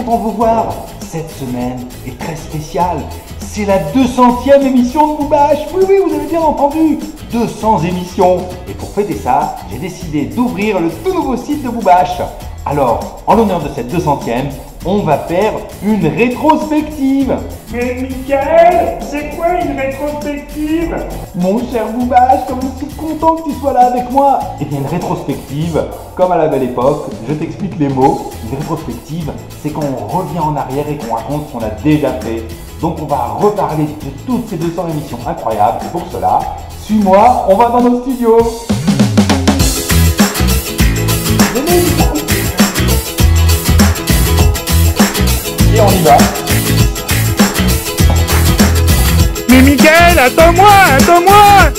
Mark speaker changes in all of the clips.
Speaker 1: content de vous voir. Cette semaine est très spéciale. C'est la 200e émission de Boobash. Oui, oui, vous avez bien entendu. 200 émissions. Et pour fêter ça, j'ai décidé d'ouvrir le tout nouveau site de Boobash. Alors, en l'honneur de cette 200e, on va faire une rétrospective.
Speaker 2: Mais Michael, c'est quoi une rétrospective?
Speaker 1: Mon cher Boobash, comme je suis content que tu sois là avec moi. Eh bien, une rétrospective, comme à la belle époque, je t'explique les mots. Une rétrospective, c'est quand on revient en arrière et qu'on raconte ce qu'on a déjà fait. Donc, on va reparler de toutes ces 200 émissions incroyables. Et pour cela, suis-moi, on va dans nos studios. Et on y va.
Speaker 2: Mais Michael, attends-moi, attends-moi!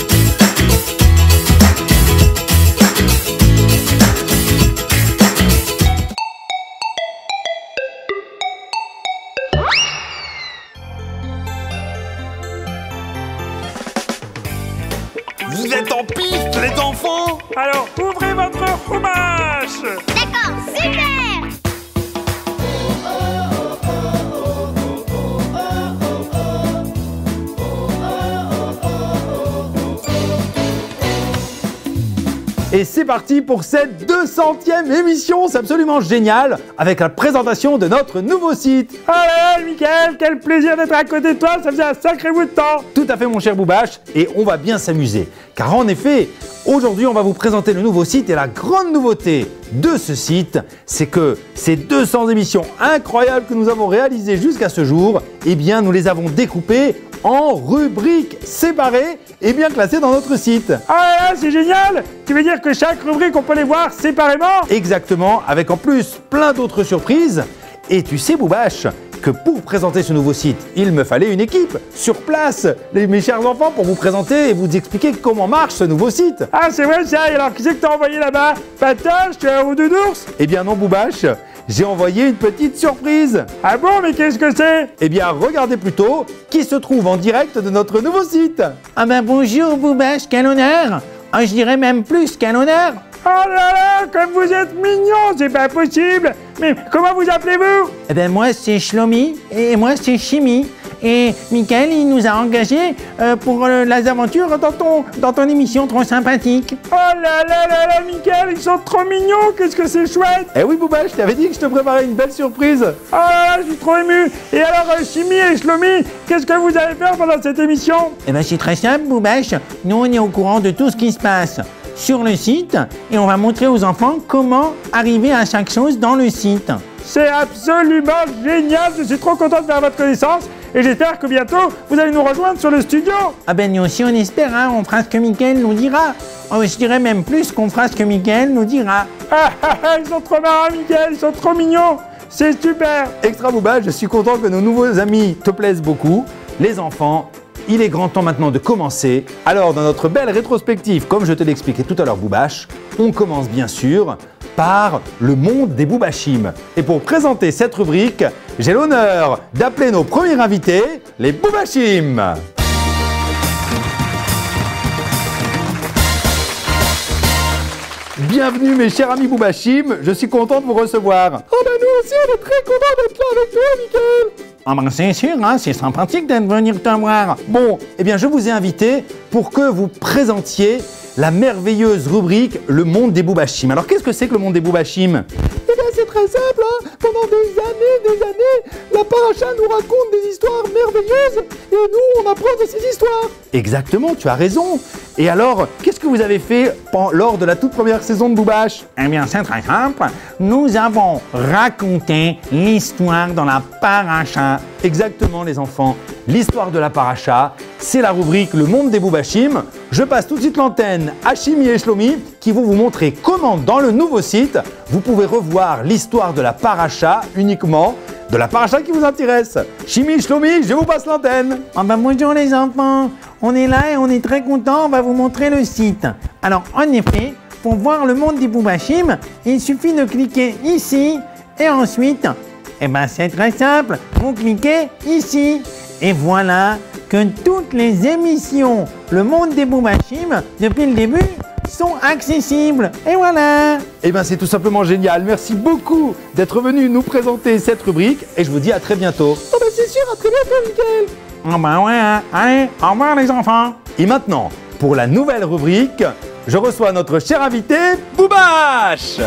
Speaker 3: Vous êtes en piste, les enfants?
Speaker 2: Alors, ouvrez votre Boobash!
Speaker 4: D'accord, super!
Speaker 1: Et c'est parti pour cette 200e émission, c'est absolument génial, avec la présentation de notre nouveau site.
Speaker 2: Allez, Michael, quel plaisir d'être à côté de toi, ça faisait un sacré bout de temps!
Speaker 1: Tout à fait mon cher Boobash, et on va bien s'amuser. Car en effet, aujourd'hui on va vous présenter le nouveau site et la grande nouveauté de ce site, c'est que ces 200 émissions incroyables que nous avons réalisées jusqu'à ce jour, eh bien nous les avons découpées en rubriques séparées et bien classées dans notre site.
Speaker 2: Ah là, c'est génial! Tu veux dire que chaque rubrique, on peut les voir séparément?
Speaker 1: Exactement, avec en plus plein d'autres surprises. Et tu sais Boobash, que pour présenter ce nouveau site, il me fallait une équipe sur place, mes chers enfants, pour vous présenter et vous expliquer comment marche ce nouveau site.
Speaker 2: Ah, c'est vrai ça, et alors qui c'est que t'as envoyé là-bas? Patoche, tu es un roux de d'ours?
Speaker 1: Eh bien non Boobash, j'ai envoyé une petite surprise.
Speaker 2: Ah bon, mais qu'est-ce que c'est?
Speaker 1: Eh bien regardez plutôt qui se trouve en direct de notre nouveau site.
Speaker 5: Ah ben bonjour Boobash, quel honneur! Ah, je dirais même plus qu'un honneur!
Speaker 2: Oh là là, comme vous êtes mignon, c'est pas possible! Mais comment vous appelez-vous?
Speaker 5: Eh ben moi c'est Shlomi et moi c'est Chimie. Et Michael, il nous a engagés pour les aventures dans ton émission trop sympathique.
Speaker 2: Oh là là là là, Michael, ils sont trop mignons, qu'est-ce que c'est chouette!
Speaker 1: Eh oui Boobash, je t'avais dit que je te préparais une belle surprise.
Speaker 2: Oh là là, je suis trop ému! Et alors, Chimie et Shlomi, qu'est-ce que vous allez faire pendant cette émission?
Speaker 5: Eh ben c'est très simple Boobash, nous on est au courant de tout ce qui se passe sur le site et on va montrer aux enfants comment arriver à chaque chose dans le site.
Speaker 2: C'est absolument génial, je suis trop content de faire votre connaissance et j'espère que bientôt vous allez nous rejoindre sur le studio.
Speaker 5: Ah ben nous aussi on espère, hein, on fera ce que Michael nous dira. Oh, je dirais même plus qu'on fera ce que Michael nous dira.
Speaker 2: Ah, ah, ah, ils sont trop marrants Michael, ils sont trop mignons, c'est super.
Speaker 1: Extra Boobash, je suis content que nos nouveaux amis te plaisent beaucoup. Les enfants, il est grand temps maintenant de commencer. Alors, dans notre belle rétrospective, comme je te l'expliquais tout à l'heure, Boobash, on commence bien sûr par le monde des Boobashim. Et pour présenter cette rubrique, j'ai l'honneur d'appeler nos premiers invités, les Boobashim. Bienvenue mes chers amis Boobashim, je suis content de vous recevoir.
Speaker 2: Oh ben nous aussi on est très contents d'être là avec toi Michael.
Speaker 5: Ah ben c'est sûr, hein, c'est sympathique de venir te voir.
Speaker 1: Bon, eh bien je vous ai invité pour que vous présentiez la merveilleuse rubrique Le Monde des Boobashim. Alors qu'est-ce que c'est que le monde des Boobashim?
Speaker 2: Eh bien c'est très simple, hein. Pendant des années, la paracha nous raconte des histoires merveilleuses et nous on apprend de ces histoires.
Speaker 1: Exactement, tu as raison. Et alors, qu'est-ce que vous avez fait lors de la toute première saison de Boobash?
Speaker 5: Eh bien c'est très simple, nous avons raconté l'histoire dans la paracha.
Speaker 1: Exactement les enfants, l'histoire de la paracha, c'est la rubrique Le Monde des Boobashim. Je passe tout de suite l'antenne à Chimie et Shlomi qui vont vous montrer comment dans le nouveau site, vous pouvez revoir l'histoire de la paracha uniquement de la paracha qui vous intéresse. Chimie, Shlomi, je vous passe l'antenne.
Speaker 5: Ah ben bonjour les enfants, on est là et on est très contents, on va vous montrer le site. Alors en effet, pour voir le monde des Boobashim, il suffit de cliquer ici et ensuite, eh ben c'est très simple, vous cliquez ici et voilà que toutes les émissions Le Monde des Boobashim, depuis le début, sont accessibles. Et voilà.
Speaker 1: Eh bien, c'est tout simplement génial. Merci beaucoup d'être venu nous présenter cette rubrique et je vous dis à très bientôt.
Speaker 2: Ah bah c'est sûr, à très bientôt, Mickaël.
Speaker 5: Ah bah ouais, hein. Allez, au revoir les enfants.
Speaker 1: Et maintenant, pour la nouvelle rubrique, je reçois notre cher invité, Boubache.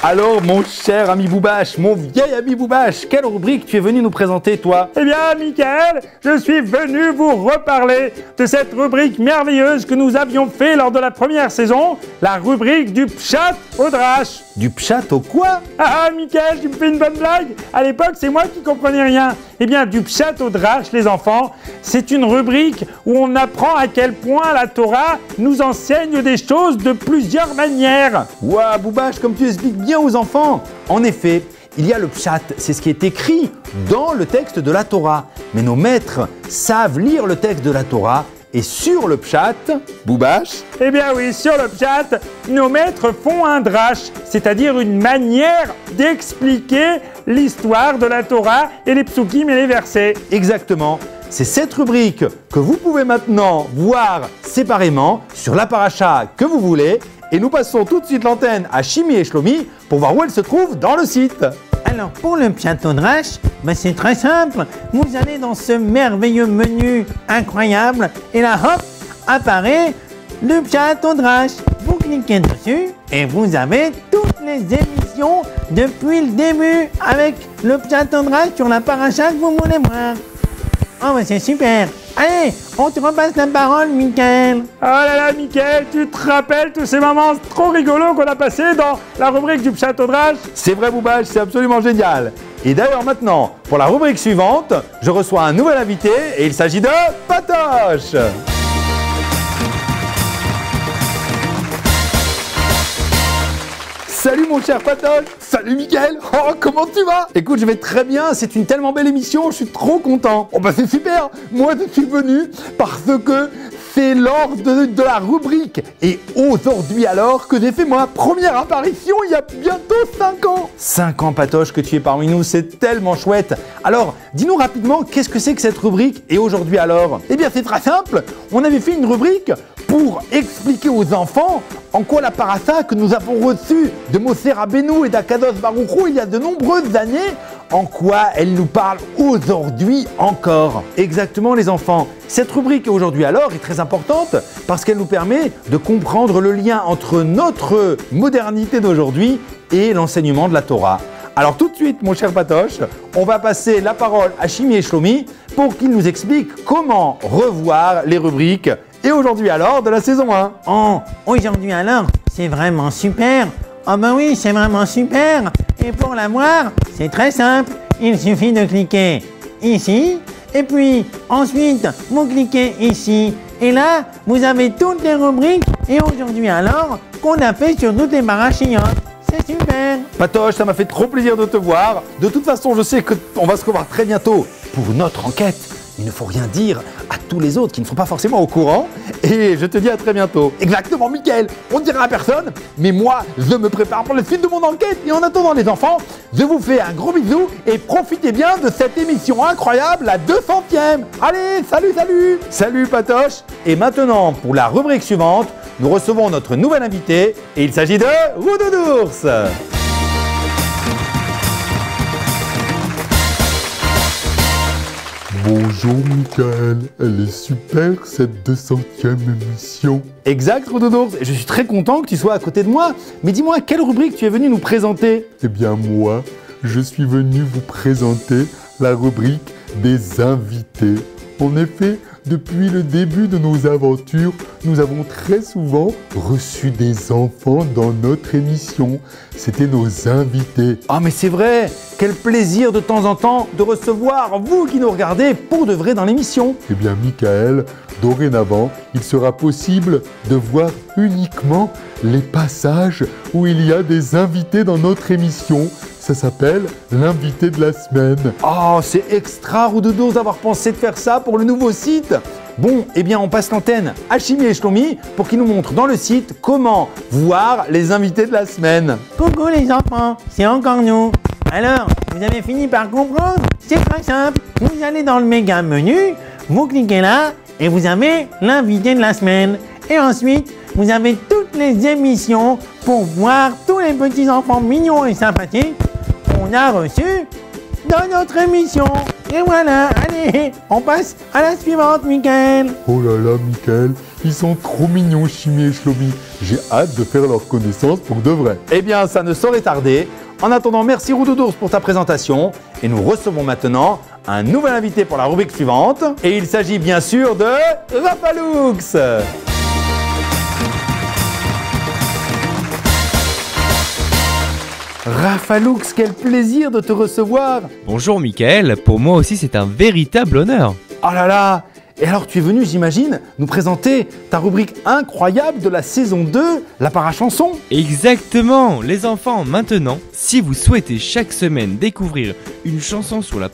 Speaker 1: Alors, mon cher ami Boubache, mon vieil ami Boubache, quelle rubrique tu es venu nous présenter, toi?
Speaker 4: Eh bien, Mickaël, je suis venu vous reparler de cette rubrique merveilleuse que nous avions fait lors de la première saison, la rubrique du Pchat au Drache.
Speaker 1: Du pchat au quoi?
Speaker 4: Ah, Mickaël, tu me fais une bonne blague? À l'époque, c'est moi qui comprenais rien. Eh bien, du Pchat au Drache, les enfants, c'est une rubrique où on apprend à quel point la Torah nous enseigne des choses de plusieurs manières.
Speaker 1: Ouah, Boubache, comme tu expliques bien aux enfants. En effet, il y a le pchat, c'est ce qui est écrit dans le texte de la Torah. Mais nos maîtres savent lire le texte de la Torah et sur le pchat, Boubache.
Speaker 4: Eh bien oui, sur le Pchat, nos maîtres font un drache, c'est-à-dire une manière d'expliquer l'histoire de la Torah et les psukim et les versets.
Speaker 1: Exactement. C'est cette rubrique que vous pouvez maintenant voir séparément sur la paracha que vous voulez. Et nous passons tout de suite l'antenne à Shimi et Shlomi pour voir où elle se trouve dans le site.
Speaker 5: Alors pour le Pchat au Drache, c'est très simple. Vous allez dans ce merveilleux menu incroyable et là hop, apparaît le Pchat au Drache. Vous cliquez dessus et vous avez toutes les émissions depuis le début avec le Pchat au Drache sur la paracha que vous voulez voir. Oh c'est super. Allez, on te repasse la parole, Mickaël.
Speaker 4: Oh là là, Mickaël, tu te rappelles tous ces moments trop rigolos qu'on a passés dans la rubrique du Pchat au Drache?
Speaker 1: C'est vrai, Boubache, c'est absolument génial. Et d'ailleurs maintenant, pour la rubrique suivante, je reçois un nouvel invité et il s'agit de Patoche. Salut mon cher Patoche.
Speaker 2: Salut, Mickaël. Oh, comment tu vas?
Speaker 1: Écoute, je vais très bien, c'est une tellement belle émission, je suis trop content.
Speaker 2: Oh bah c'est super. Moi, je suis venu parce que c'est lors de la rubrique et aujourd'hui alors que j'ai fait ma première apparition il y a bientôt 5 ans.
Speaker 1: 5 ans, Patoche, que tu es parmi nous, c'est tellement chouette. Alors, dis-nous rapidement, qu'est-ce que c'est que cette rubrique et aujourd'hui alors?
Speaker 2: Eh bien, c'est très simple. On avait fait une rubrique pour expliquer aux enfants en quoi la paracha que nous avons reçue de Moshe Rabbeinu et d'Akadosh Baruch Hu il y a de nombreuses années, en quoi elle nous parle aujourd'hui encore.
Speaker 1: Exactement les enfants. Cette rubrique aujourd'hui alors est très importante parce qu'elle nous permet de comprendre le lien entre notre modernité d'aujourd'hui et l'enseignement de la Torah. Alors tout de suite, mon cher Patoche, on va passer la parole à Shimi et Shlomi pour qu'ils nous expliquent comment revoir les rubriques. Et aujourd'hui alors de la saison 1.
Speaker 5: Oh, aujourd'hui alors, c'est vraiment super. Oh ben oui, c'est vraiment super. Et pour la voir, c'est très simple. Il suffit de cliquer ici. Et puis ensuite, vous cliquez ici. Et là, vous avez toutes les rubriques. Et aujourd'hui alors, qu'on a fait sur toutes les parachiotes. C'est super.
Speaker 1: Patoche, ça m'a fait trop plaisir de te voir. De toute façon, je sais qu'on va se revoir très bientôt pour notre enquête. Il ne faut rien dire à tous les autres qui ne sont pas forcément au courant. Et je te dis à très bientôt.
Speaker 2: Exactement, Mickaël. On ne dira à personne, mais moi, je me prépare pour la suite de mon enquête. Et en attendant, les enfants, je vous fais un gros bisou et profitez bien de cette émission incroyable, la 200e. Allez, salut, salut.
Speaker 1: Salut, Patoche. Et maintenant, pour la rubrique suivante, nous recevons notre nouvel invité et il s'agit de Roudoudours.
Speaker 6: Bonjour Mickaël, elle est super cette 200e émission.
Speaker 1: Exact Roudoudours, et je suis très content que tu sois à côté de moi. Mais dis-moi, quelle rubrique tu es venu nous présenter?
Speaker 6: Eh bien moi, je suis venu vous présenter la rubrique des invités. En effet, depuis le début de nos aventures, nous avons très souvent reçu des enfants dans notre émission. C'était nos invités.
Speaker 1: Ah mais c'est vrai, quel plaisir de temps en temps de recevoir vous qui nous regardez pour de vrai dans l'émission.
Speaker 6: Eh bien Mickaël, dorénavant, il sera possible de voir uniquement les passages où il y a des invités dans notre émission. Ça s'appelle l'invité de la semaine.
Speaker 1: Oh, c'est extra Roudoudours d'avoir pensé de faire ça pour le nouveau site. Bon, eh bien on passe l'antenne à Shimi et Shlomi pour qu'ils nous montrent dans le site comment voir les invités de la semaine.
Speaker 5: Coucou les enfants, c'est encore nous. Alors, vous avez fini par comprendre? C'est très simple. Vous allez dans le méga menu, vous cliquez là et vous avez l'invité de la semaine. Et ensuite, vous avez toutes les émissions pour voir tous les petits enfants mignons et sympathiques qu'on a reçus dans notre émission. Et voilà, allez, on passe à la suivante, Mickaël.
Speaker 6: Oh là là, Mickaël, ils sont trop mignons, Chimie et Shlomi. J'ai hâte de faire leur connaissance pour de vrai.
Speaker 1: Eh bien, ça ne saurait tarder. En attendant, merci Roudoudours pour ta présentation. Et nous recevons maintenant un nouvel invité pour la rubrique suivante. Et il s'agit bien sûr de Rafaloux. Rafaloux, quel plaisir de te recevoir.
Speaker 7: Bonjour Mickaël, pour moi aussi c'est un véritable honneur.
Speaker 1: Oh là là. Et alors tu es venu, j'imagine, nous présenter ta rubrique incroyable de la saison 2, la parachanson.
Speaker 7: Exactement, les enfants, maintenant, si vous souhaitez chaque semaine découvrir une chanson sur la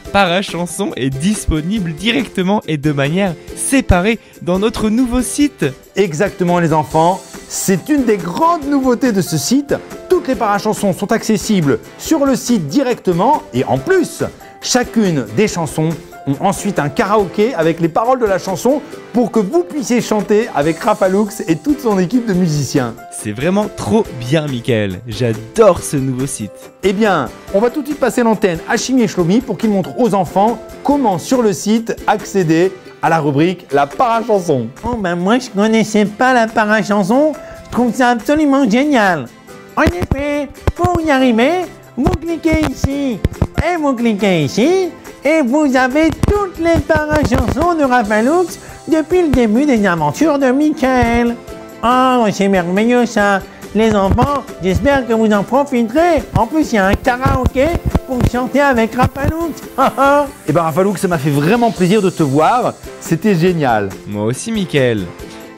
Speaker 7: parachanson est disponible directement et de manière séparée dans notre nouveau site.
Speaker 1: Exactement les enfants, c'est une des grandes nouveautés de ce site. Toutes les parachansons sont accessibles sur le site directement et en plus, chacune des chansons ont ensuite un karaoké avec les paroles de la chanson pour que vous puissiez chanter avec Rafaloux et toute son équipe de musiciens.
Speaker 7: C'est vraiment trop bien Mickaël, j'adore ce nouveau site.
Speaker 1: Eh bien, on va tout de suite passer l'antenne à Chimie et Shlomi pour qu'ils montrent aux enfants comment sur le site accéder à la rubrique La Parachanson.
Speaker 5: Oh ben moi je connaissais pas la parachanson, je trouve ça absolument génial. En effet, pour y arriver, vous cliquez ici et vous cliquez ici et vous avez toutes les parachansons de Rafaloux depuis le début des aventures de Mickaël. Oh, c'est merveilleux ça. Les enfants, j'espère que vous en profiterez. En plus, il y a un karaoké pour chanter avec Rafaloux.
Speaker 1: Eh bien Rafaloux, ça m'a fait vraiment plaisir de te voir, c'était génial.
Speaker 7: Moi aussi Mickaël.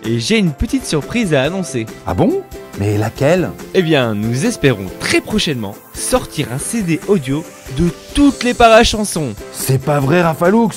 Speaker 7: Et j'ai une petite surprise à annoncer.
Speaker 1: Ah bon? Mais laquelle?
Speaker 7: Eh bien, nous espérons très prochainement sortir un CD audio de toutes les parachansons.
Speaker 1: C'est pas vrai Rafaloux,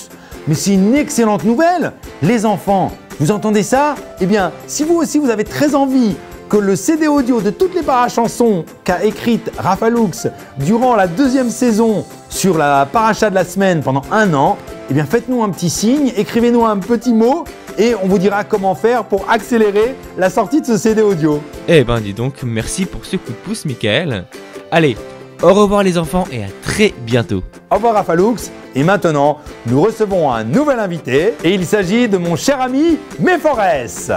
Speaker 1: mais c'est une excellente nouvelle. Les enfants, vous entendez ça? Eh bien, si vous aussi vous avez très envie que le CD audio de toutes les parachansons qu'a écrite Rafaloux durant la 2e saison sur la paracha de la semaine pendant 1 an, eh bien faites-nous un petit signe, écrivez-nous un petit mot et on vous dira comment faire pour accélérer la sortie de ce CD audio.
Speaker 7: Eh ben dis donc, merci pour ce coup de pouce Mickaël. Allez, au revoir les enfants et à très bientôt.
Speaker 1: Au revoir Rafaloux. Et maintenant, nous recevons un nouvel invité et il s'agit de mon cher ami Méphorès.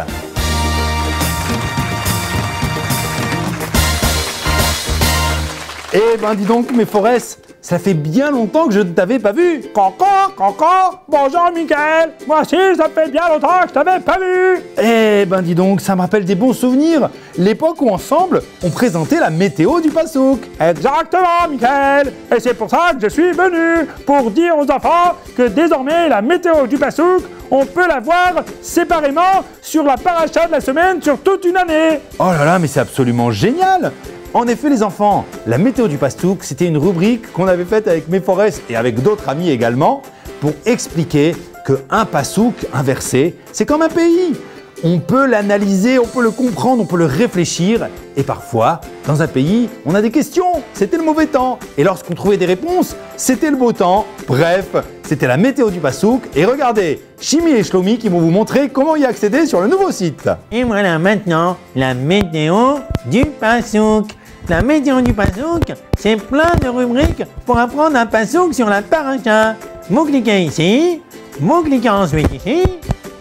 Speaker 1: Eh ben dis donc Méphorès, ça fait bien longtemps que je ne t'avais pas vu.
Speaker 4: Cancan, bonjour Mickaël. Moi aussi, ça fait bien longtemps que je t'avais pas vu.
Speaker 1: Eh ben dis donc, ça me rappelle des bons souvenirs. L'époque où ensemble, on présentait la météo du Passouk.
Speaker 4: Exactement Mickaël. Et c'est pour ça que je suis venu, pour dire aux enfants que désormais la météo du Passouk, on peut la voir séparément sur la paracha de la semaine sur toute une année.
Speaker 1: Oh là là, mais c'est absolument génial. En effet les enfants, la météo du Passouk, c'était une rubrique qu'on avait faite avec Méphorès et avec d'autres amis également pour expliquer qu'un Passouk, un verset, c'est comme un pays. On peut l'analyser, on peut le comprendre, on peut le réfléchir et parfois, dans un pays, on a des questions, c'était le mauvais temps. Et lorsqu'on trouvait des réponses, c'était le beau temps. Bref, c'était la météo du Passouk et regardez, Chimie et Shlomi qui vont vous montrer comment y accéder sur le nouveau site.
Speaker 5: Et voilà maintenant la météo du Passouk. La météo du Passouk, c'est plein de rubriques pour apprendre un Passouk sur la paracha. Vous cliquez ici, vous cliquez ensuite ici,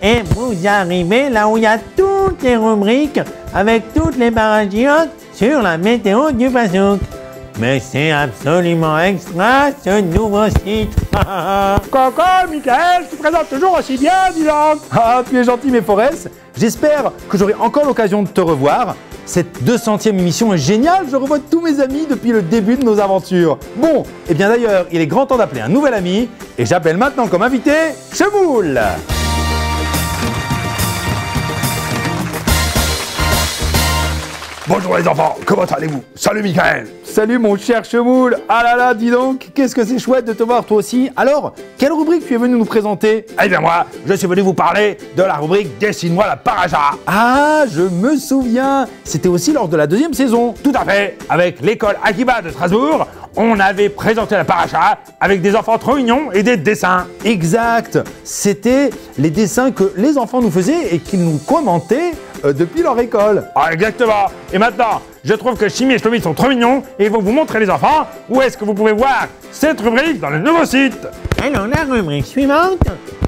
Speaker 5: et vous arrivez là où il y a toutes les rubriques avec toutes les parachiotes sur la météo du Passouk. Mais c'est absolument extra ce nouveau site.
Speaker 4: Cancan, Mickaël, tu te présentes toujours aussi bien, dis donc.
Speaker 1: Ah, tu es gentil Méphorès. J'espère que j'aurai encore l'occasion de te revoir. Cette 200e émission est géniale, je revois tous mes amis depuis le début de nos aventures. Bon, et bien d'ailleurs, il est grand temps d'appeler un nouvel ami, et j'appelle maintenant comme invité Chemoul.
Speaker 3: Bonjour les enfants, comment allez-vous? Salut Mickaël.
Speaker 1: Salut mon cher Chemoul. Ah là là, dis donc, qu'est-ce que c'est chouette de te voir toi aussi. Alors, quelle rubrique tu es venu nous présenter?
Speaker 3: Eh bien moi, je suis venu vous parler de la rubrique Dessine-moi la paracha.
Speaker 1: Ah, je me souviens. C'était aussi lors de la 2e saison.
Speaker 3: Tout à fait, avec l'école Akiba de Strasbourg,
Speaker 4: on avait présenté la paracha avec des enfants trop mignons et des dessins.
Speaker 1: Exact. C'était les dessins que les enfants nous faisaient et qu'ils nous commentaient depuis leur école.
Speaker 4: Ah, exactement. Et maintenant, je trouve que Chimie et Shlomi sont trop mignons et ils vont vous montrer les enfants où est-ce que vous pouvez voir cette rubrique dans le nouveau site.
Speaker 5: Alors la rubrique suivante,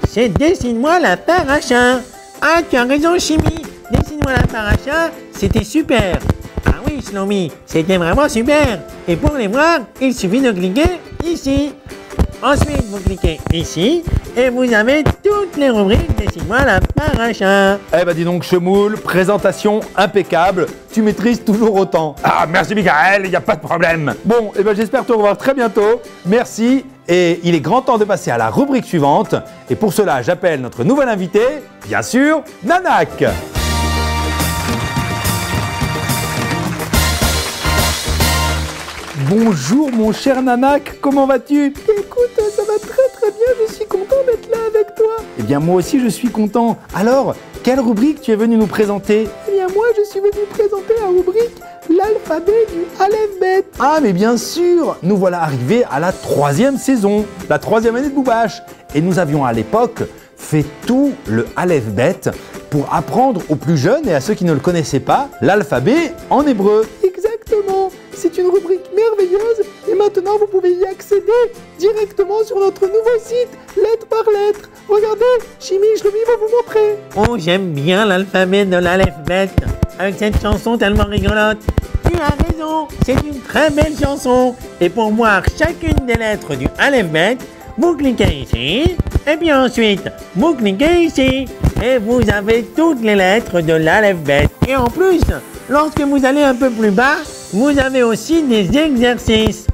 Speaker 5: c'est Dessine-moi la paracha. Ah, tu as raison, Chimie. Dessine-moi la paracha, c'était super. Ah oui, Shlomi, c'était vraiment super. Et pour les voir, il suffit de cliquer ici. Ensuite, vous cliquez ici et vous avez toutes les rubriques Dessine-moi la paracha.
Speaker 1: Eh ben dis donc Chemoul, présentation impeccable, tu maîtrises toujours autant.
Speaker 4: Ah, merci Michael, il n'y a pas de problème.
Speaker 1: Bon, eh ben j'espère te revoir très bientôt, merci, et il est grand temps de passer à la rubrique suivante, et pour cela j'appelle notre nouvel invité, bien sûr, Nanak. Bonjour mon cher Nanak, comment vas-tu?
Speaker 8: Écoute, ça va très bien, je suis content d'être là avec toi.
Speaker 1: Eh bien moi aussi je suis content. Alors, quelle rubrique tu es venu nous présenter?
Speaker 8: Eh bien moi je suis venu présenter la rubrique l'alphabet du Aleph-Bet.
Speaker 1: Ah mais bien sûr, nous voilà arrivés à la 3e saison, la 3e année de Boubache. Et nous avions à l'époque fait tout le Aleph-Bet pour apprendre aux plus jeunes et à ceux qui ne le connaissaient pas l'alphabet en hébreu.
Speaker 8: Exactement, c'est une rubrique merveilleuse et maintenant vous pouvez y accéder directement sur notre nouveau site, lettre par lettre. Regardez, Chimie et Shlomi vont vous montrer.
Speaker 5: Oh, j'aime bien l'alphabet de l'Aleph-Bet avec cette chanson tellement rigolote. Tu as raison, c'est une très belle chanson. Et pour voir chacune des lettres du Aleph-Bet, vous cliquez ici, et puis ensuite, vous cliquez ici, et vous avez toutes les lettres de l'Aleph-Bet. Et en plus, lorsque vous allez un peu plus bas, vous avez aussi des exercices.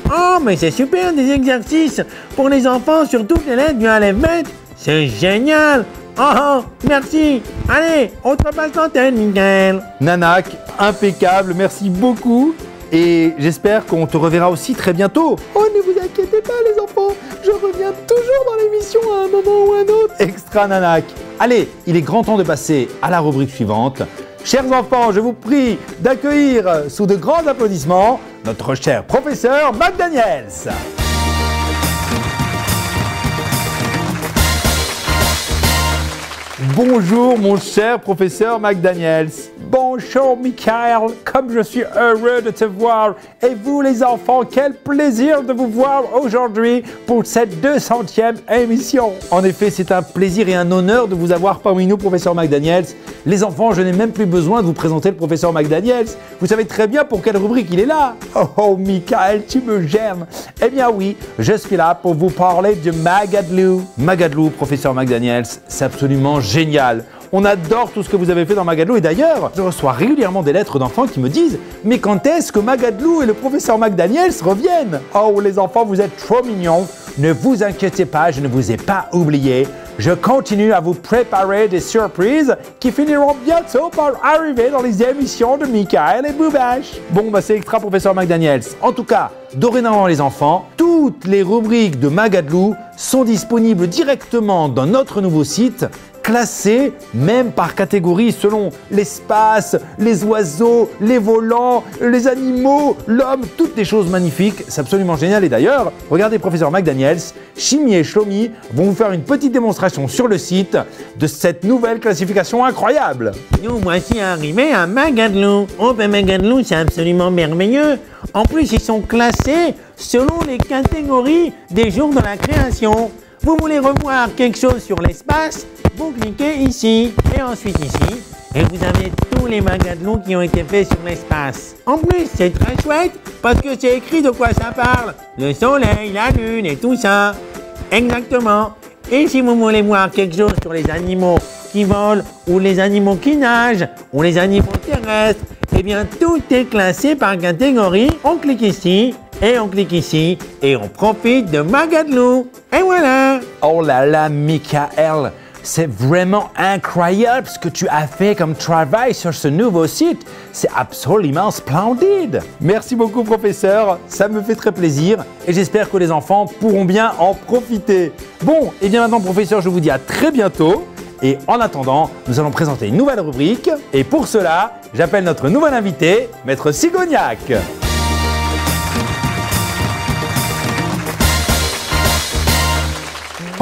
Speaker 5: Oh, mais c'est super, des exercices pour les enfants sur toutes les lettres du Aleph-Bet. C'est génial. Oh, merci. Allez, on te passe l'antenne, Michael.
Speaker 1: Nanak, impeccable, merci beaucoup. Et j'espère qu'on te reverra aussi très bientôt.
Speaker 8: Oh, ne vous inquiétez pas les enfants, je reviens toujours dans l'émission à un moment ou un autre.
Speaker 1: Extra Nanak. Allez, il est grand temps de passer à la rubrique suivante. Chers enfants, je vous prie d'accueillir sous de grands applaudissements notre cher professeur McDaniels. Bonjour mon cher professeur McDaniels.
Speaker 4: Bonjour Michael, comme je suis heureux de te voir. Et vous les enfants, quel plaisir de vous voir aujourd'hui pour cette 200e émission.
Speaker 1: En effet, c'est un plaisir et un honneur de vous avoir parmi nous, professeur McDaniels. Les enfants, je n'ai même plus besoin de vous présenter le professeur McDaniels. Vous savez très bien pour quelle rubrique il est là.
Speaker 4: Oh Michael, tu me gênes.
Speaker 1: Eh bien oui, je suis là pour vous parler de Magadlou. Magadlou, professeur McDaniels, c'est absolument génial. On adore tout ce que vous avez fait dans Magadlou et d'ailleurs, je reçois régulièrement des lettres d'enfants qui me disent « Mais quand est-ce que Magadlou et le professeur McDaniels reviennent ?»
Speaker 4: Oh les enfants, vous êtes trop mignons.
Speaker 1: Ne vous inquiétez pas, je ne vous ai pas oublié. Je continue à vous préparer des surprises qui finiront bientôt par arriver dans les émissions de Michael et Boubache. Bon, bah c'est extra, professeur McDaniels. En tout cas, dorénavant les enfants, toutes les rubriques de Magadlou sont disponibles directement dans notre nouveau site, classés même par catégorie selon l'espace, les oiseaux, les volants, les animaux, l'homme, toutes des choses magnifiques. C'est absolument génial. Et d'ailleurs, regardez professeur McDaniels, Chimie et Shlomi vont vous faire une petite démonstration sur le site de cette nouvelle classification incroyable.
Speaker 5: Nous voici arrivés à Magadlou. Oh ben Magadlou, c'est absolument merveilleux. En plus, ils sont classés selon les catégories des jours de la création. Vous voulez revoir quelque chose sur l'espace, vous cliquez ici et ensuite ici et vous avez tous les Magadlou qui ont été faits sur l'espace. En plus, c'est très chouette parce que c'est écrit de quoi ça parle. Le soleil, la lune et tout ça. Exactement. Et si vous voulez voir quelque chose sur les animaux qui volent ou les animaux qui nagent ou les animaux terrestres, eh bien tout est classé par catégorie. On clique ici et on clique ici et on profite de Magadlou. Et voilà.
Speaker 1: Oh là là, Michael, c'est vraiment incroyable ce que tu as fait comme travail sur ce nouveau site. C'est absolument splendide. Merci beaucoup, professeur. Ça me fait très plaisir et j'espère que les enfants pourront bien en profiter. Bon, et bien maintenant, professeur, je vous dis à très bientôt. Et en attendant, nous allons présenter une nouvelle rubrique. Et pour cela, j'appelle notre nouvel invité, Maître Sigognac.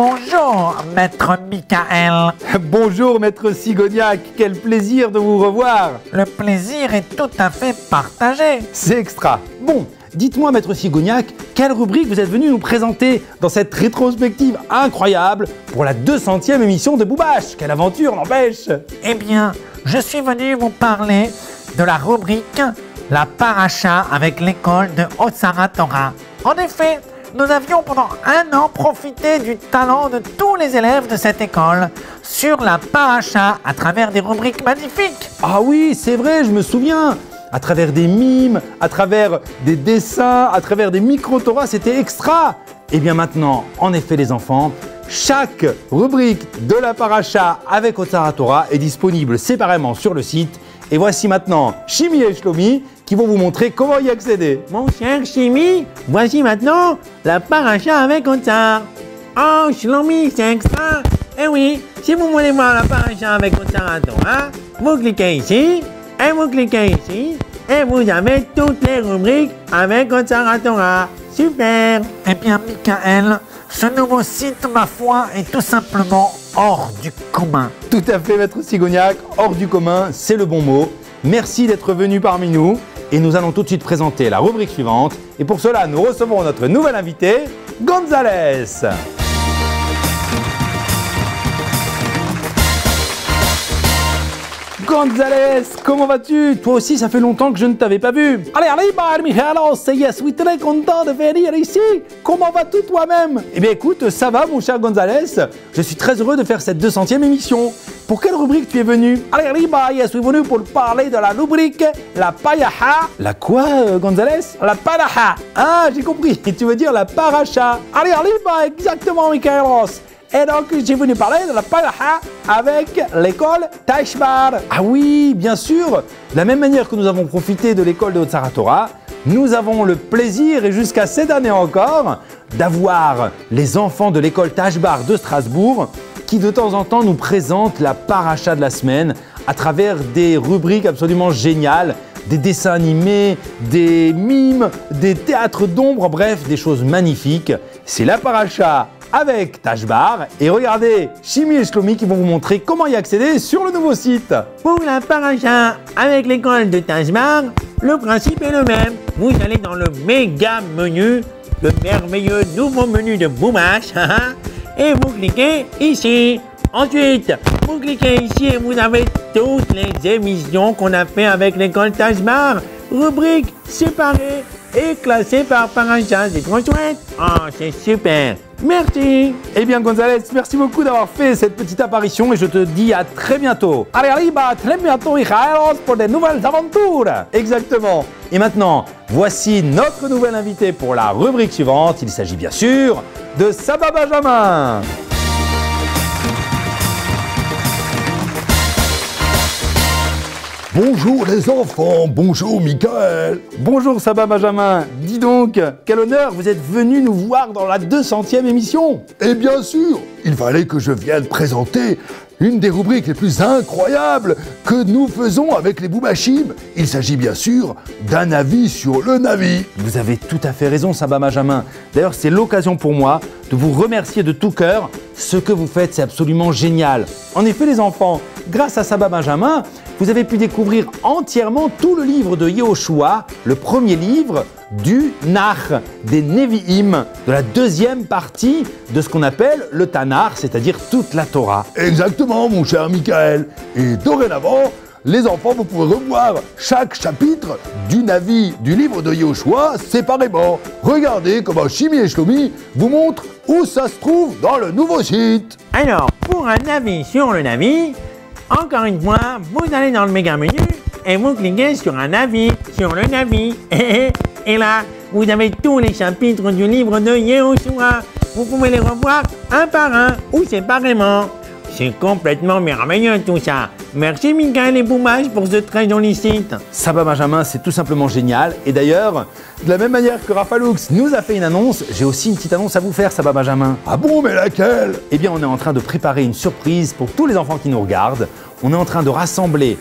Speaker 5: Bonjour, maître Michael.
Speaker 1: Bonjour maître Sigognac, quel plaisir de vous revoir.
Speaker 5: Le plaisir est tout à fait partagé.
Speaker 1: C'est extra. Bon, dites-moi maître Sigognac, quelle rubrique vous êtes venu nous présenter dans cette rétrospective incroyable pour la 200e émission de Boubache? Quelle aventure, n'empêche.
Speaker 5: Eh bien, je suis venu vous parler de la rubrique La Paracha avec l'école de Otsara Torah. En effet, nous avions pendant un an profité du talent de tous les élèves de cette école sur la Paracha à travers des rubriques magnifiques.
Speaker 1: Ah oui, c'est vrai, je me souviens. À travers des mimes, à travers des dessins, à travers des micro-torahs, c'était extra. Et bien maintenant, en effet les enfants, chaque rubrique de la Paracha avec Otsara Torah est disponible séparément sur le site. Et voici maintenant Shimi et Shlomi qui vont vous montrer comment y accéder.
Speaker 5: Mon cher Shimi, voici maintenant la Paracha avec Otsar. Oh, Shlomi, c'est extra. Eh oui, si vous voulez voir la Paracha avec Otsara Torah, vous cliquez ici, et vous cliquez ici, et vous avez toutes les rubriques avec Otsara Torah. Super. Eh bien, Michael, ce nouveau site, ma foi, est tout simplement hors du commun.
Speaker 1: Tout à fait, maître Sigognac, hors du commun, c'est le bon mot. Merci d'être venu parmi nous et nous allons tout de suite présenter la rubrique suivante. Et pour cela, nous recevons notre nouvel invité, Gonzalez. Gonzalez, comment vas-tu? Toi aussi, ça fait longtemps que je ne t'avais pas vu.
Speaker 8: Allez, Michaelos, je suis très content de venir ici. Comment vas-tu toi-même?
Speaker 1: Eh bien écoute, ça va mon cher Gonzalez. Je suis très heureux de faire cette 200e émission. Pour quelle rubrique tu es venu?
Speaker 8: Allez, je suis venu pour parler de la rubrique La Payaha.
Speaker 1: La quoi, Gonzalez?
Speaker 8: La Paracha.
Speaker 1: Ah, j'ai compris, tu veux dire la Paracha.
Speaker 8: Allez, exactement, Michaelos. Et donc, j'ai venu parler de la Paracha avec l'école Tashbar.
Speaker 1: Ah oui, bien sûr. De la même manière que nous avons profité de l'école de Otsara Torah, nous avons le plaisir, et jusqu'à cette année encore, d'avoir les enfants de l'école Tashbar de Strasbourg qui de temps en temps nous présentent la Paracha de la semaine à travers des rubriques absolument géniales, des dessins animés, des mimes, des théâtres d'ombre, bref, des choses magnifiques. C'est la Paracha avec Tashbar. Et regardez, Shimi et Shlomi qui vont vous montrer comment y accéder sur le nouveau site.
Speaker 5: Pour la Paracha avec l'école de Tashbar, le principe est le même. Vous allez dans le méga menu, le merveilleux nouveau menu de Boubache, et vous cliquez ici. Ensuite, vous cliquez ici et vous avez toutes les émissions qu'on a fait avec l'école Tashbar, rubriques séparées et classées par Paracha. C'est trop chouette. Oh, c'est super. Merci.
Speaker 1: Eh bien Gonzalez, merci beaucoup d'avoir fait cette petite apparition et je te dis à très bientôt.
Speaker 8: Allez, très bientôt, Michaelos, pour de nouvelles aventures.
Speaker 1: Exactement. Et maintenant, voici notre nouvel invité pour la rubrique suivante. Il s'agit bien sûr de Saba Benjamin.
Speaker 6: Bonjour les enfants, bonjour Michael.
Speaker 1: Bonjour Saba Benjamin. Dis donc, quel honneur, vous êtes venu nous voir dans la 200e émission.
Speaker 6: Et bien sûr, il fallait que je vienne présenter une des rubriques les plus incroyables que nous faisons avec les Boubachim. Il s'agit bien sûr d'un avis sur le Navi.
Speaker 1: Vous avez tout à fait raison, Saba Benjamin. D'ailleurs, c'est l'occasion pour moi de vous remercier de tout cœur. Ce que vous faites, c'est absolument génial. En effet, les enfants, grâce à Saba Benjamin, vous avez pu découvrir entièrement tout le livre de Yehoshua, le premier livre du Nach, des Nevi'im, de la deuxième partie de ce qu'on appelle le Tanakh, c'est-à-dire toute la Torah.
Speaker 6: Exactement, mon cher Michael. Et dorénavant, les enfants, vous pouvez revoir chaque chapitre du Navi du livre de Yehoshua séparément. Regardez comment Shimi et Shlomi vous montrent où ça se trouve dans le nouveau site.
Speaker 5: Alors, pour un avis sur le Navi, encore une fois, vous allez dans le méga menu et vous cliquez sur un avis sur le Navi. Et là, vous avez tous les chapitres du livre de Yehoshua. Vous pouvez les revoir un par un ou séparément. C'est complètement merveilleux tout ça. Merci Michael et Boubache pour ce très joli site.
Speaker 1: Saba Benjamin, c'est tout simplement génial. Et d'ailleurs, de la même manière que Rafaloux nous a fait une annonce, j'ai aussi une petite annonce à vous faire, Saba Benjamin.
Speaker 6: Ah bon, mais laquelle?
Speaker 1: Eh bien, on est en train de préparer une surprise pour tous les enfants qui nous regardent. On est en train de rassembler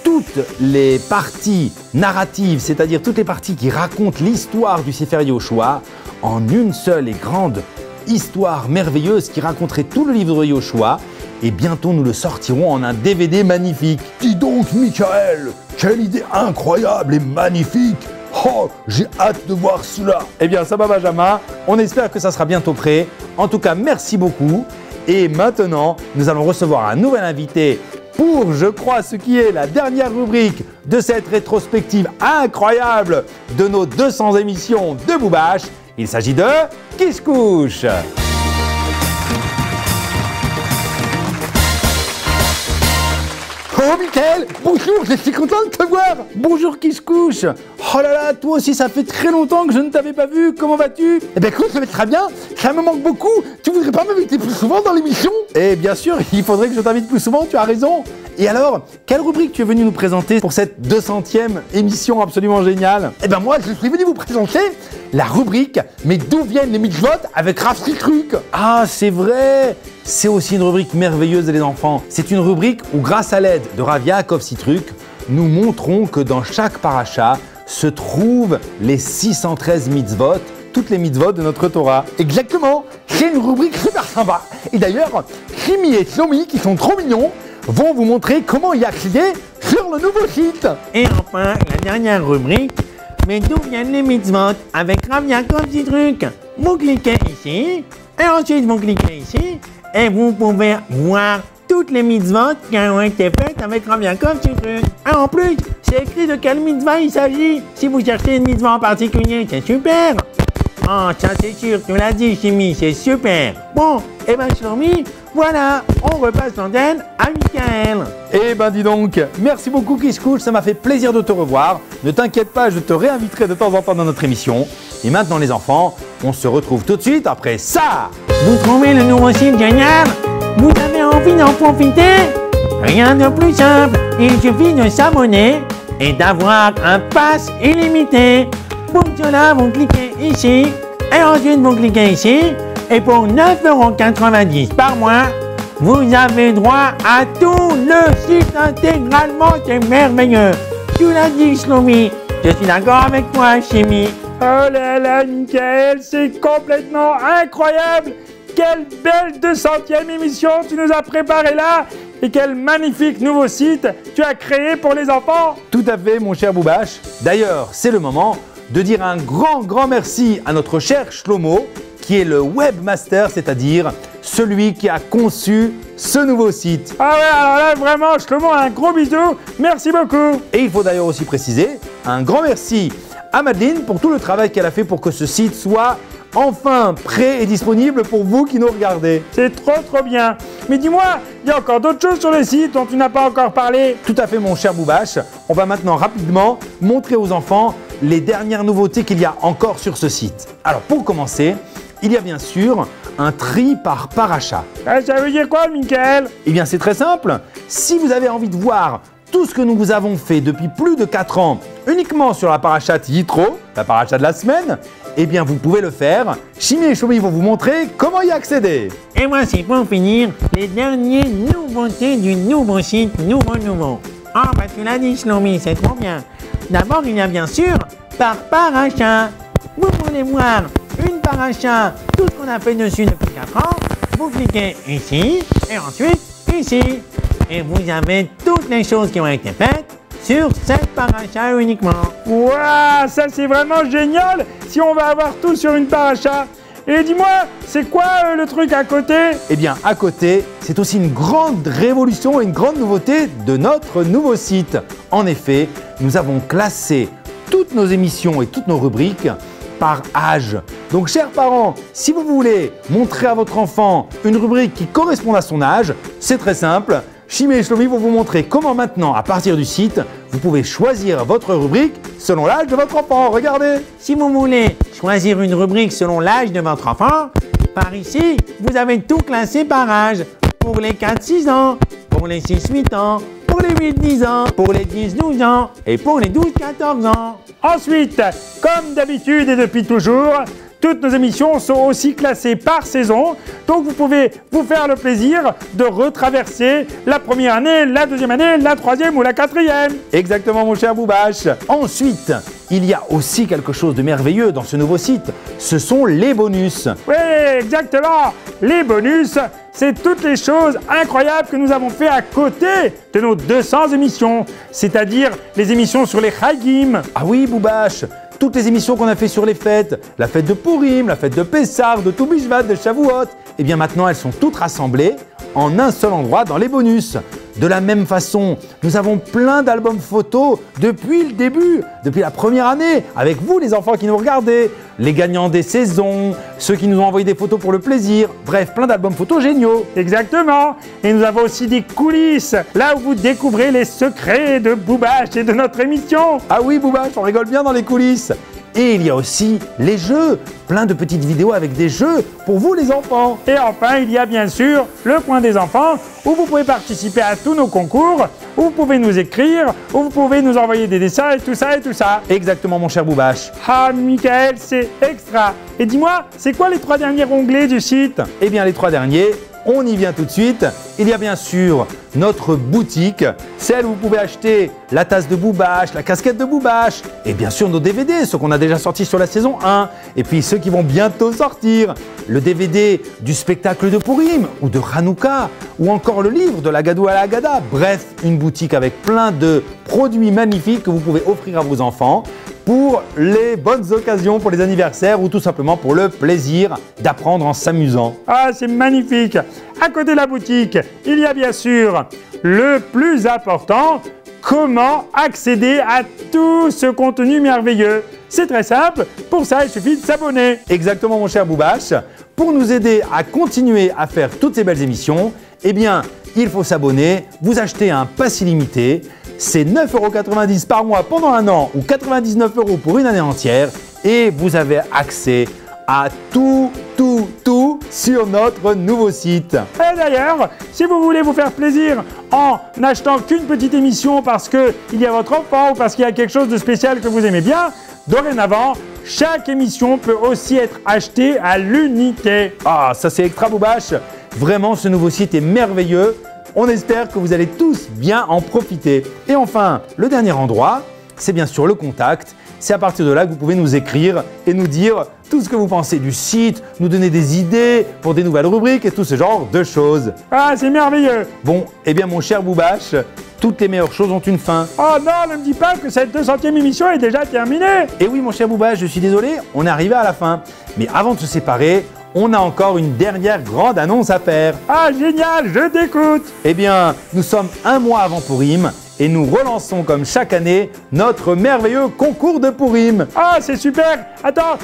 Speaker 1: toutes les parties narratives, c'est-à-dire toutes les parties qui racontent l'histoire du Sefer Yehoshua, en une seule et grande histoire merveilleuse qui raconterait tout le livre de Yoshua. Et bientôt, nous le sortirons en un DVD magnifique.
Speaker 2: Dis donc, Michael, quelle idée incroyable et magnifique. Oh, j'ai hâte de voir cela.
Speaker 1: Eh bien, ça va, Benjamin. On espère que ça sera bientôt prêt. En tout cas, merci beaucoup. Et maintenant, nous allons recevoir un nouvel invité pour, je crois, ce qui est la dernière rubrique de cette rétrospective incroyable de nos 200 émissions de Boubache. Il s'agit de Qui se couche ?
Speaker 2: Oh, Michael, bonjour, je suis content de te voir.
Speaker 1: Bonjour Qui se couche ? Oh là là, toi aussi, ça fait très longtemps que je ne t'avais pas vu. Comment vas-tu ?
Speaker 2: Eh ben écoute, ça va très bien, ça me manque beaucoup. Tu voudrais pas m'inviter plus souvent dans l'émission ?
Speaker 1: Eh bien sûr, il faudrait que je t'invite plus souvent, tu as raison. Et alors, quelle rubrique tu es venu nous présenter pour cette 200e émission absolument géniale ?
Speaker 2: Eh ben moi, je suis venu vous présenter la rubrique « Mais d'où viennent les mitzvot ?» avec Rav Truc.
Speaker 1: Ah, c'est vrai ! C'est aussi une rubrique merveilleuse les enfants. C'est une rubrique où, grâce à l'aide de Rav Yaakov Sitruk, nous montrons que dans chaque paracha se trouvent les 613 mitzvot, toutes les mitzvot de notre Torah.
Speaker 2: Exactement, c'est une rubrique super sympa. Et d'ailleurs, Shimi et Shlomi, qui sont trop mignons, vont vous montrer comment y accéder sur le nouveau site.
Speaker 5: Et enfin, la dernière rubrique, mais d'où viennent les mitzvot avec Rav Yaakov Sitruk. Vous cliquez ici, et ensuite vous cliquez ici, et vous pouvez voir toutes les mitzvot qui ont été faites avec Rav Yaakov Sitruk. Et en plus, c'est écrit de quelle mitzvah il s'agit. Si vous cherchez une mitzvah en particulier, c'est super. Oh, ça c'est sûr, tu l'as dit, Chimie, c'est super. Bon, et ben Shlomi, voilà, on repasse l'antenne à Michael.
Speaker 1: Eh ben dis donc, merci beaucoup Qui se couche, ça m'a fait plaisir de te revoir. Ne t'inquiète pas, je te réinviterai de temps en temps dans notre émission. Et maintenant les enfants, on se retrouve tout de suite après ça.
Speaker 5: Vous trouvez le nouveau site génial? Vous avez envie d'en profiter? Rien de plus simple, il suffit de s'abonner et d'avoir un pass illimité. Pour cela, vous cliquez ici et ensuite vous cliquez ici et pour 9,90 € par mois, vous avez droit à tout le site intégralement, c'est merveilleux. Tu l'as dit, Shlomi, je suis d'accord avec toi, Chimie.
Speaker 4: Oh là là, Michael, c'est complètement incroyable! Quelle belle 200e émission tu nous as préparée là! Et quel magnifique nouveau site tu as créé pour les enfants!
Speaker 1: Tout à fait, mon cher Boubache. D'ailleurs, c'est le moment de dire un grand merci à notre cher Shlomo, qui est le webmaster, c'est-à-dire celui qui a conçu ce nouveau site.
Speaker 4: Ah ouais, alors là, vraiment, Shlomo, un gros bisou, merci beaucoup!
Speaker 1: Et il faut d'ailleurs aussi préciser un grand merci à Madeleine pour tout le travail qu'elle a fait pour que ce site soit enfin prêt et disponible pour vous qui nous regardez.
Speaker 4: C'est trop bien. Mais dis-moi, il y a encore d'autres choses sur le site dont tu n'as pas encore parlé?
Speaker 1: Tout à fait, mon cher Boubache. On va maintenant rapidement montrer aux enfants les dernières nouveautés qu'il y a encore sur ce site. Alors pour commencer, il y a bien sûr un tri par paracha.
Speaker 4: Ça veut dire quoi, Michael?
Speaker 1: Eh bien c'est très simple. Si vous avez envie de voir tout ce que nous vous avons fait depuis plus de 4 ans uniquement sur la parachat Yitro, la paracha de la semaine, eh bien vous pouvez le faire. Chimie et Shlomi vont vous montrer comment y accéder.
Speaker 5: Et voici pour finir les dernières nouveautés du nouveau site nouveau. Ah bah tu l'as dit, Shlomi, c'est trop bien. D'abord il y a bien sûr par paracha. Vous voulez voir une paracha, tout ce qu'on a fait dessus depuis 4 ans, vous cliquez ici et ensuite ici. Et vous avez toutes les choses qui ont été faites sur cette paracha uniquement.
Speaker 4: Waouh, ça c'est vraiment génial si on va avoir tout sur une paracha. Et dis-moi, c'est quoi le truc à côté?
Speaker 1: Eh bien, à côté, c'est aussi une grande révolution et une grande nouveauté de notre nouveau site. En effet, nous avons classé toutes nos émissions et toutes nos rubriques par âge. Donc, chers parents, si vous voulez montrer à votre enfant une rubrique qui correspond à son âge, c'est très simple. Chimie et Shlomi vont vous montrer comment maintenant, à partir du site, vous pouvez choisir votre rubrique selon l'âge de votre enfant. Regardez!
Speaker 5: Si vous voulez choisir une rubrique selon l'âge de votre enfant, par ici, vous avez tout classé par âge. Pour les 4-6 ans, pour les 6-8 ans, pour les 8-10 ans, pour les 10-12 ans et pour les 12-14 ans.
Speaker 4: Ensuite, comme d'habitude et depuis toujours, Toutes nos émissions sont aussi classées par saison, donc vous pouvez vous faire le plaisir de retraverser la première année, la deuxième année, la troisième ou la quatrième.
Speaker 1: Exactement, mon cher Boubache. Ensuite, il y a aussi quelque chose de merveilleux dans ce nouveau site. Ce sont les bonus.
Speaker 4: Oui, exactement. Les bonus, c'est toutes les choses incroyables que nous avons fait à côté de nos 200 émissions, c'est-à-dire les émissions sur les Chagim.
Speaker 1: Ah oui, Boubache. Toutes les émissions qu'on a fait sur les fêtes, la fête de Pourim, la fête de Pessah, de Tou Bishvat, de Shavuot, eh bien maintenant elles sont toutes rassemblées en un seul endroit dans les bonus. De la même façon, nous avons plein d'albums photos depuis le début, depuis la première année, avec vous les enfants qui nous regardez, les gagnants des saisons, ceux qui nous ont envoyé des photos pour le plaisir, bref, plein d'albums photos géniaux.
Speaker 4: Exactement. Et nous avons aussi des coulisses, là où vous découvrez les secrets de Boubache et de notre émission.
Speaker 1: Ah oui, Boubache, on rigole bien dans les coulisses. Et il y a aussi les jeux, plein de petites vidéos avec des jeux pour vous les enfants.
Speaker 4: Et enfin, il y a bien sûr le coin des enfants où vous pouvez participer à tous nos concours, où vous pouvez nous écrire, où vous pouvez nous envoyer des dessins et tout ça et tout ça.
Speaker 1: Exactement, mon cher Boubache.
Speaker 4: Ah, Michael, c'est extra. Et dis-moi, c'est quoi les 3 derniers onglets du site?
Speaker 1: Eh bien, les 3 derniers, on y vient tout de suite. Il y a bien sûr notre boutique, celle où vous pouvez acheter la tasse de Boubache, la casquette de Boubache, et bien sûr nos DVD, ceux qu'on a déjà sortis sur la saison 1, et puis ceux qui vont bientôt sortir, le DVD du spectacle de Pourim, ou de Hanouka, ou encore le livre de la Gadou à la Haggadah. Bref, une boutique avec plein de produits magnifiques que vous pouvez offrir à vos enfants pour les bonnes occasions, pour les anniversaires ou tout simplement pour le plaisir d'apprendre en s'amusant.
Speaker 4: Ah, c'est magnifique. À côté de la boutique, il y a bien sûr le plus important, comment accéder à tout ce contenu merveilleux. C'est très simple, pour ça il suffit de s'abonner.
Speaker 1: Exactement, mon cher Boubache. Pour nous aider à continuer à faire toutes ces belles émissions, eh bien, il faut s'abonner, vous achetez un pass illimité. C'est 9,90 € par mois pendant un an ou 99 € pour une année entière et vous avez accès à tout sur notre nouveau site.
Speaker 4: Et d'ailleurs, si vous voulez vous faire plaisir en n'achetant qu'une petite émission parce qu'il y a votre enfant ou parce qu'il y a quelque chose de spécial que vous aimez bien, dorénavant, chaque émission peut aussi être achetée à l'unité.
Speaker 1: Ah, ça c'est extra Boubache. Vraiment, ce nouveau site est merveilleux. On espère que vous allez tous bien en profiter. Et enfin, le dernier endroit, c'est bien sûr le contact. C'est à partir de là que vous pouvez nous écrire et nous dire tout ce que vous pensez du site, nous donner des idées pour des nouvelles rubriques et tout ce genre de choses.
Speaker 4: Ah, c'est merveilleux.
Speaker 1: Bon, eh bien mon cher Boubache, toutes les meilleures choses ont une fin.
Speaker 4: Oh non, ne me dis pas que cette 200e émission est déjà terminée.
Speaker 1: Et oui mon cher Boubache, je suis désolé, on est arrivé à la fin. Mais avant de se séparer, on a encore une dernière grande annonce à faire.
Speaker 4: Ah génial, je t'écoute.
Speaker 1: Eh bien, nous sommes un mois avant Pourim et nous relançons comme chaque année notre merveilleux concours de Pourim.
Speaker 4: Ah c'est super. Attends,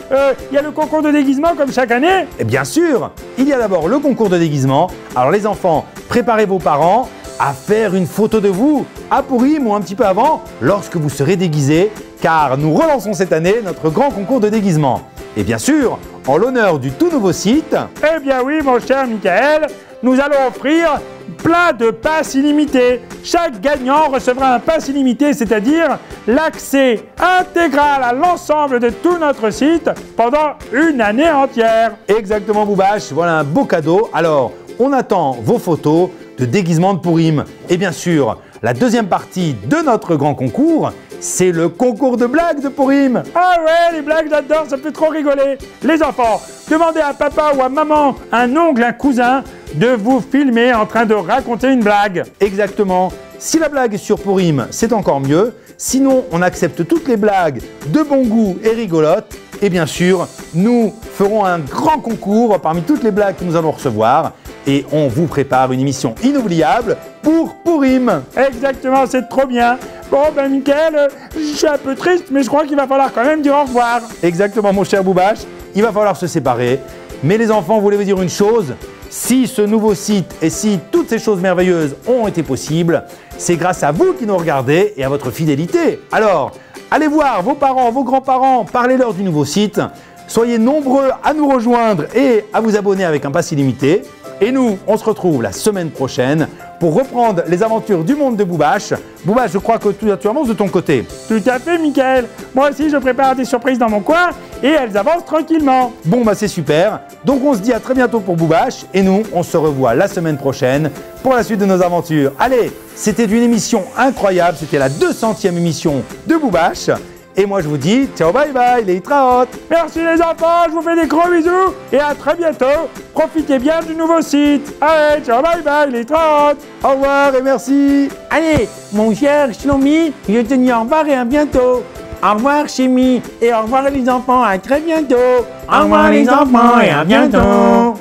Speaker 4: il y a le concours de déguisement comme chaque année?
Speaker 1: Et bien sûr, il y a d'abord le concours de déguisement. Alors les enfants, préparez vos parents à faire une photo de vous à Pourim ou un petit peu avant lorsque vous serez déguisés, car nous relançons cette année notre grand concours de déguisement. Et bien sûr, en l'honneur du tout nouveau site...
Speaker 4: Eh bien oui, mon cher Michael, nous allons offrir plein de passes illimités. Chaque gagnant recevra un pass illimité, c'est-à-dire l'accès intégral à l'ensemble de tout notre site pendant une année entière.
Speaker 1: Exactement, Boubache, voilà un beau cadeau. Alors, on attend vos photos de déguisement de Pourim. Et bien sûr, la deuxième partie de notre grand concours, c'est le concours de blagues de Pourim.
Speaker 4: Ah ouais, les blagues, j'adore, ça fait trop rigoler. Les enfants, demandez à papa ou à maman, un oncle, un cousin, de vous filmer en train de raconter une blague.
Speaker 1: Exactement. Si la blague est sur Pourim, c'est encore mieux. Sinon, on accepte toutes les blagues de bon goût et rigolotes. Et bien sûr, nous ferons un grand concours parmi toutes les blagues que nous allons recevoir. Et on vous prépare une émission inoubliable pour Pourim.
Speaker 4: Exactement, c'est trop bien. Bon, ben Mickaël, je suis un peu triste, mais je crois qu'il va falloir quand même dire au revoir.
Speaker 1: Exactement, mon cher Boubache. Il va falloir se séparer. Mais les enfants, voulez vous dire une chose? Si ce nouveau site et si toutes ces choses merveilleuses ont été possibles, c'est grâce à vous qui nous regardez et à votre fidélité. Alors, allez voir vos parents, vos grands-parents, parlez-leur du nouveau site. Soyez nombreux à nous rejoindre et à vous abonner avec un pass illimité. Et nous, on se retrouve la semaine prochaine pour reprendre les aventures du monde de Boubache. Boubache, je crois que tu avances de ton côté.
Speaker 4: Tout à fait, Mickaël. Moi aussi, je prépare des surprises dans mon coin et elles avancent tranquillement.
Speaker 1: Bon, bah c'est super. Donc on se dit à très bientôt pour Boubache et nous, on se revoit la semaine prochaine pour la suite de nos aventures. Allez, c'était une émission incroyable. C'était la 200e émission de Boubache. Et moi, je vous dis ciao, bye bye, les Traot.
Speaker 4: Merci les enfants, je vous fais des gros bisous et à très bientôt. Profitez bien du nouveau site. Allez, ciao, bye bye, les Traot.
Speaker 1: Au revoir et merci.
Speaker 5: Allez, mon cher Shlomi, je te dis au revoir et à bientôt. Au revoir, Chimie, et au revoir les enfants, à très bientôt. Au revoir les enfants et à bientôt.